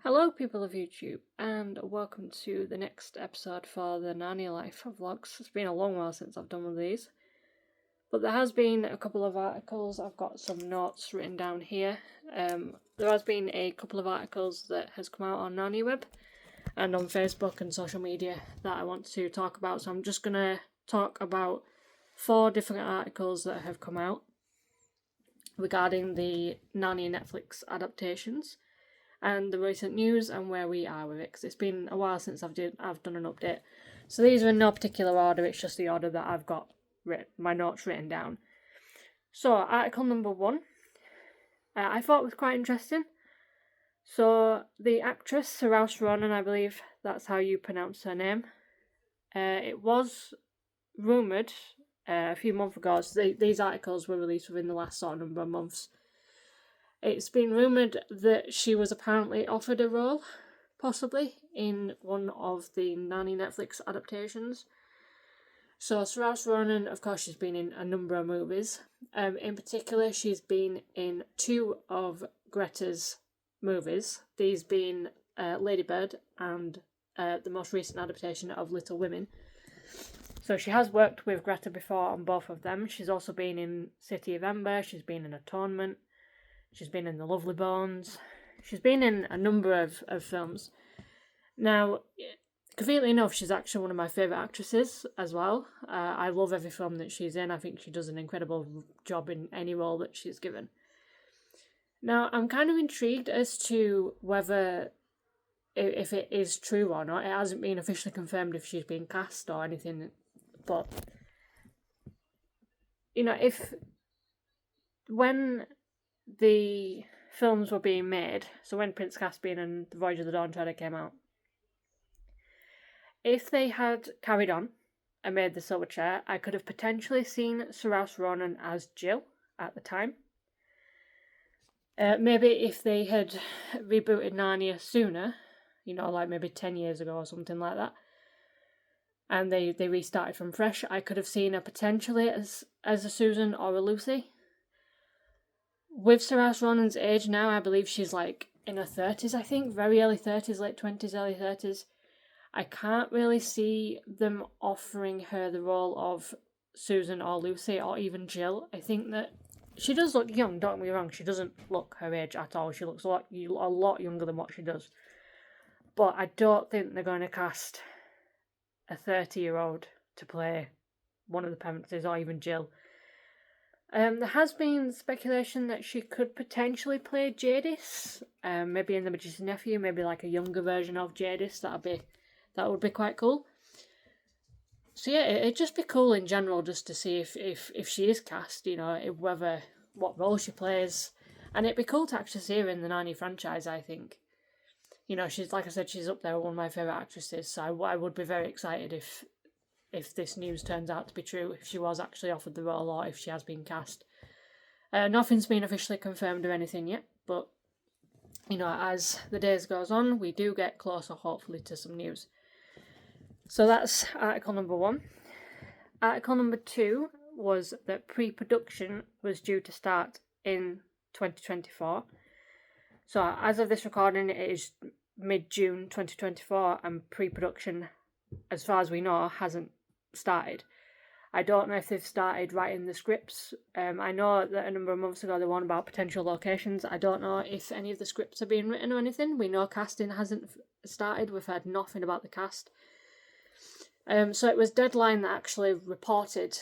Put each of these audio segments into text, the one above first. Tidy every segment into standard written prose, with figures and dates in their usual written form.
Hello people of YouTube, and welcome to the next episode for the Narnia Life vlogs. It's been a long while since I've done one of these, but there has been a couple of articles. I've got some notes written down here. There has been a couple of articles that has come out on Narnia Web and on Facebook and social media that I want to talk about, so I'm just going to talk about 4 different articles that have come out regarding the Narnia Netflix adaptations and the recent news and where we are with it, because it's been a while since I've done an update. So these are in no particular order, it's just the order that I've got my notes written down. So article number 1, I thought was quite interesting. So the actress Saoirse Ronan, I believe that's how you pronounce her name, it was rumoured a few months ago. So these articles were released within the last sort of number of months. It's been rumoured that she was apparently offered a role, possibly, in one of the Narnia Netflix adaptations. So Saoirse Ronan, of course, she's been in a number of movies. In particular, she's been in 2 of Greta's movies, these being Lady Bird and the most recent adaptation of Little Women. So she has worked with Greta before on both of them. She's also been in City of Ember, she's been in Atonement, she's been in The Lovely Bones. She's been in a number of films. Now, conveniently enough, she's actually one of my favourite actresses as well. I love every film that she's in. I think she does an incredible job in any role that she's given. Now, I'm kind of intrigued as to whether, if it is true or not. It hasn't been officially confirmed if she's been cast or anything. But, when the films were being made, so when Prince Caspian and The Voyage of the Dawn Treader came out, if they had carried on and made the Silver Chair, I could have potentially seen Saoirse Ronan as Jill at the time. Maybe if they had rebooted Narnia sooner, like maybe 10 years ago or something like that, and they restarted from fresh, I could have seen her potentially as a Susan or a Lucy. With Saoirse Ronan's age now, I believe she's like in her 30s, I think, very early 30s, late 20s, early 30s. I can't really see them offering her the role of Susan or Lucy or even Jill. I think that she does look young, don't get me wrong, she doesn't look her age at all. She looks a lot younger than what she does. But I don't think they're going to cast a 30-year-old to play one of the parents or even Jill. There has been speculation that she could potentially play Jadis, maybe in The Magician's Nephew, maybe like a younger version of Jadis. That would be quite cool. So yeah, it'd just be cool in general just to see if she is cast, what role she plays, and it'd be cool to actually see her in the Narnia franchise. I think, she's, like I said, she's up there with one of my favourite actresses. So I would be very excited if this news turns out to be true, if she was actually offered the role or if she has been cast. Nothing's been officially confirmed or anything yet, but as the days goes on, we do get closer, hopefully, to some news. So that's article number 1. Article number 2 was that pre-production was due to start in 2024. So as of this recording, it is mid-June 2024, and pre-production, as far as we know, hasn't started. I don't know if they've started writing the scripts. I know that a number of months ago they were on about potential locations. I don't know if any of the scripts are being written or anything. We know casting hasn't started. We've heard nothing about the cast. So it was Deadline that actually reported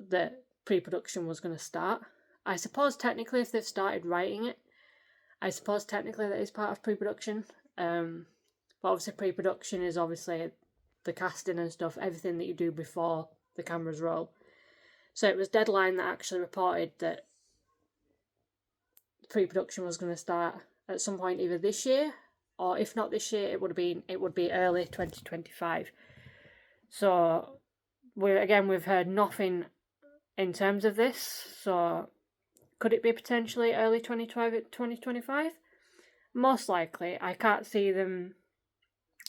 that pre-production was going to start. I suppose technically if they've started writing it, I suppose technically that is part of pre-production. But obviously pre-production is obviously the casting and stuff, everything that you do before the cameras roll. So it was Deadline that actually reported that pre-production was going to start at some point either this year, or if not this year, it would be early 2025. So we've heard nothing in terms of this. So could it be potentially early 2025? Most likely. I can't see them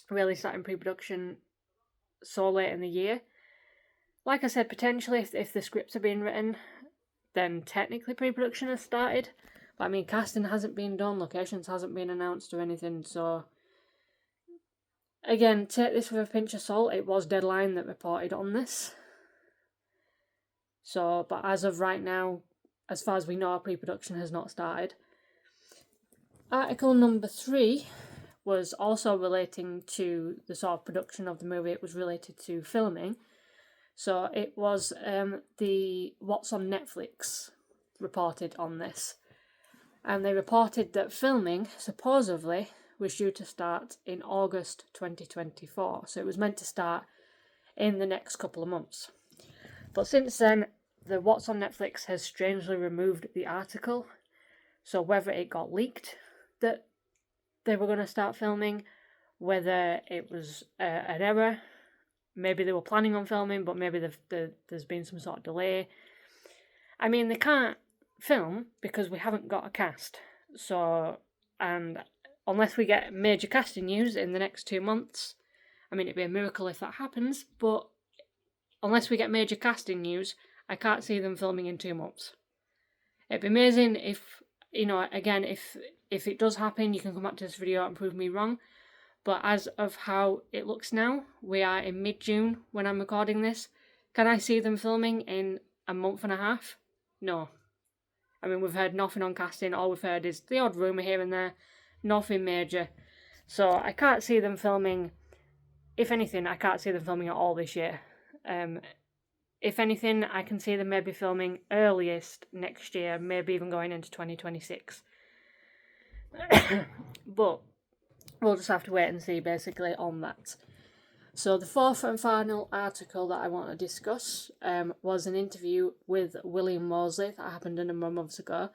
really starting pre-production so late in the year. Like I said, potentially if the scripts are being written, then technically pre-production has started. But I mean, casting hasn't been done, locations hasn't been announced or anything, so again, take this with a pinch of salt. It was Deadline that reported on this. So, but as of right now, as far as we know, pre-production has not started. Article number 3 was also relating to the sort of production of the movie. It was related to filming. So it was the What's on Netflix reported on this. And they reported that filming, supposedly, was due to start in August 2024. So it was meant to start in the next couple of months. But since then, the What's on Netflix has strangely removed the article. So whether it got leaked that they were going to start filming, whether it was an error, maybe they were planning on filming, but maybe there's been some sort of delay. I mean, they can't film because we haven't got a cast. So, and unless we get major casting news in the next 2 months, I mean, it'd be a miracle if that happens, but unless we get major casting news, I can't see them filming in 2 months. It'd be amazing if, again, if it does happen, you can come back to this video and prove me wrong. But as of how it looks now, we are in mid-June when I'm recording this. Can I see them filming in a month and a half? No. I mean, we've heard nothing on casting. All we've heard is the odd rumour here and there. Nothing major. So I can't see them filming. If anything, I can't see them filming at all this year. If anything, I can see them maybe filming earliest next year, maybe even going into 2026. But we'll just have to wait and see, basically, on that. So the fourth and final article that I want to discuss was an interview with William Moseley that happened a number of months ago.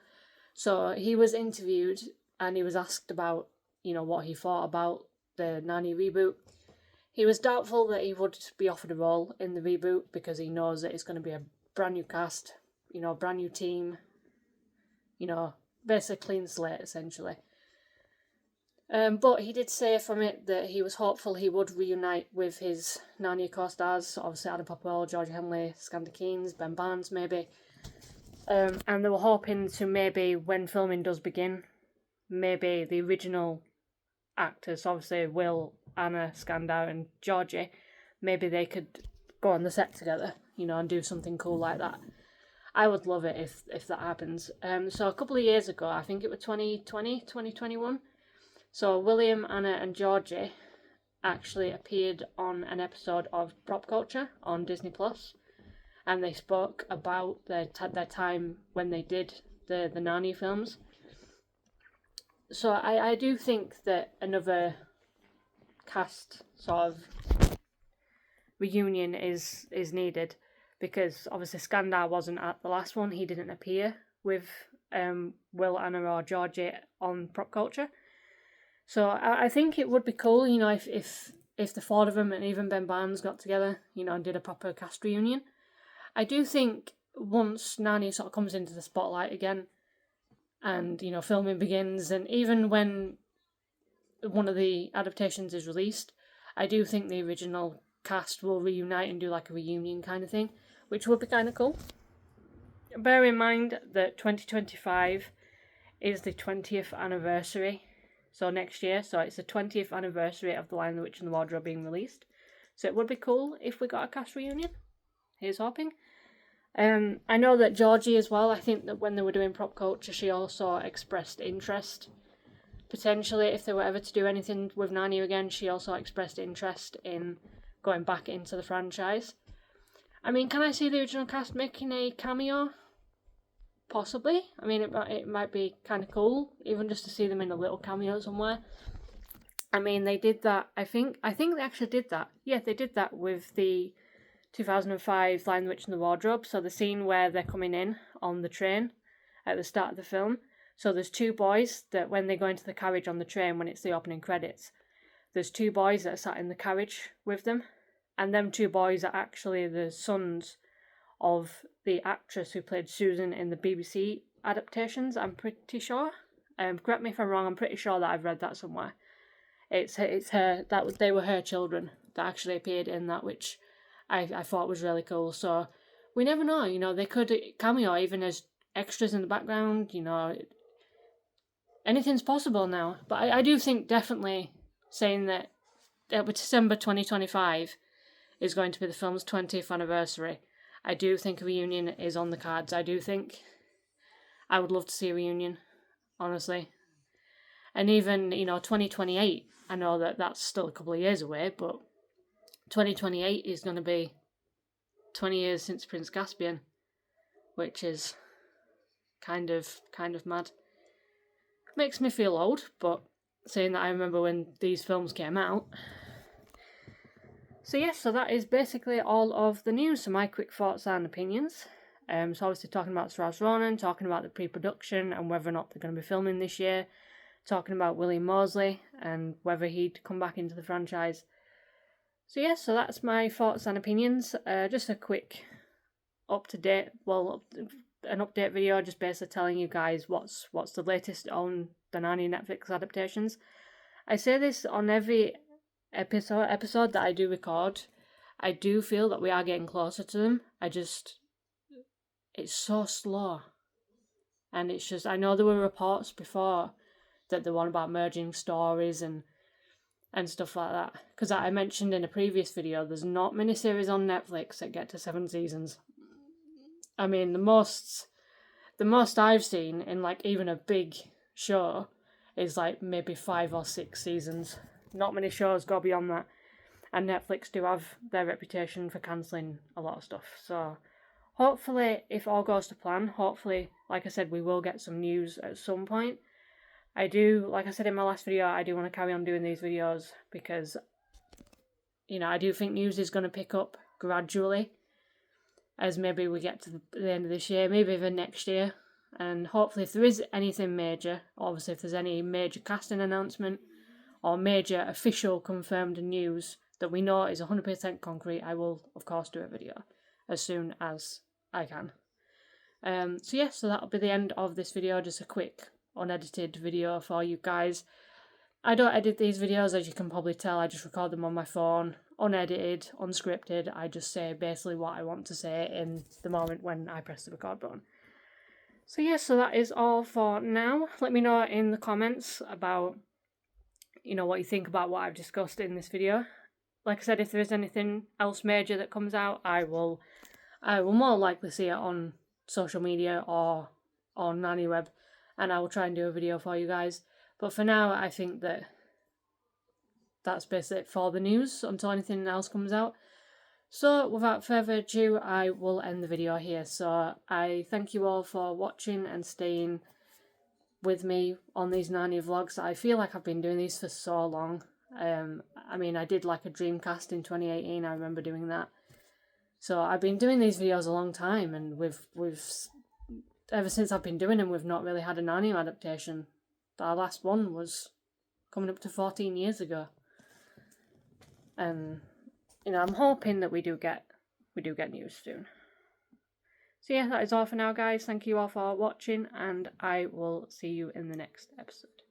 So he was interviewed and he was asked about, what he thought about the Narnia reboot. He was doubtful that he would be offered a role in the reboot because he knows that it's going to be a brand new cast, brand new team, basically clean slate, essentially. But he did say from it that he was hopeful he would reunite with his Narnia co-stars, obviously Adam Popwell, George Henley, Skander Keynes, Ben Barnes maybe. And they were hoping to maybe, when filming does begin, maybe the original actors, obviously Will, Anna, Skander and Georgie, maybe they could go on the set together, and do something cool like that. I would love it if that happens. So a couple of years ago, I think it was 2020, 2021, so William, Anna and Georgie actually appeared on an episode of Prop Culture on Disney+, and they spoke about their time when they did the Narnia films. So I do think that another cast sort of reunion is needed, because obviously Skandar wasn't at the last one. He didn't appear with Will, Anna or Georgie on Prop Culture. So I think it would be cool, if the four of them and even Ben Barnes got together, and did a proper cast reunion. I do think once Narnia sort of comes into the spotlight again, and, filming begins, and even when one of the adaptations is released, I do think the original cast will reunite and do like a reunion kind of thing, which would be kind of cool. Bear in mind that 2025 is the 20th anniversary, so next year, so it's the 20th anniversary of The Lion, the Witch and the Wardrobe being released. So it would be cool if we got a cast reunion. Here's hoping. I know that Georgie as well, I think that when they were doing Prop Culture, she also expressed interest. Potentially, if they were ever to do anything with Narnia again, she also expressed interest in going back into the franchise. I mean, can I see the original cast making a cameo? Possibly. I mean, it might be kind of cool, even just to see them in a little cameo somewhere. I mean, they did that, I think they actually did that. Yeah, they did that with the 2005 Lion, the Witch and the Wardrobe. So the scene where they're coming in on the train at the start of the film. So there's two boys that when they go into the carriage on the train, when it's the opening credits, there's two boys that are sat in the carriage with them. And them two boys are actually the sons of the actress who played Susan in the BBC adaptations, I'm pretty sure. Correct me if I'm wrong, I'm pretty sure that I've read that somewhere. It's her, they were her children that actually appeared in that, which I thought was really cool. So we never know, they could cameo even as extras in the background, anything's possible now. But I do think definitely saying that December 2025 is going to be the film's 20th anniversary. I do think a reunion is on the cards. I do think I would love to see a reunion, honestly. And even, 2028, I know that that's still a couple of years away, but 2028 is going to be 20 years since Prince Caspian, which is kind of mad. Makes me feel old, but saying that I remember when these films came out. So yes, so that is basically all of the news. So my quick thoughts and opinions. So obviously talking about Saoirse Ronan, talking about the pre-production and whether or not they're going to be filming this year, talking about William Moseley and whether he'd come back into the franchise. So yes, so that's my thoughts and opinions. Just a quick an update video, just basically telling you guys what's the latest on the Narnia Netflix adaptations. I say this on every episode that I do record. I do feel that we are getting closer to them. It's so slow. And it's just, I know there were reports before that the one about merging stories and stuff like that. Because I mentioned in a previous video, there's not many series on Netflix that get to 7 seasons. I mean, the most I've seen in like even a big show is like maybe 5 or 6 seasons. Not many shows go beyond that. And Netflix do have their reputation for cancelling a lot of stuff. So hopefully, if all goes to plan, hopefully, like I said, we will get some news at some point. Like I said in my last video, I do want to carry on doing these videos because, I do think news is going to pick up gradually as maybe we get to the end of this year, maybe even next year. And hopefully if there is anything major, obviously if there's any major casting announcement or major official confirmed news that we know is 100% concrete, I will of course do a video as soon as I can. So that'll be the end of this video, just a quick unedited video for you guys. I don't edit these videos, as you can probably tell. I just record them on my phone, unedited, unscripted. I just say basically what I want to say in the moment when I press the record button. So that is all for now. Let me know in the comments about, what you think about what I've discussed in this video. Like I said, if there is anything else major that comes out, I will more likely see it on social media or on Narnia Web, and I will try and do a video for you guys. But for now, I think that that's basically it for the news until anything else comes out. So without further ado, I will end the video here. So I thank you all for watching and staying with me on these Narnia vlogs. I feel like I've been doing these for so long. I did like a Dreamcast in 2018. I remember doing that. So I've been doing these videos a long time, and we've ever since I've been doing them, we've not really had a Narnia adaptation. Our last one was coming up to 14 years ago. And I'm hoping that we do get news soon. So yeah, that is all for now, guys. Thank you all for watching, and I will see you in the next episode.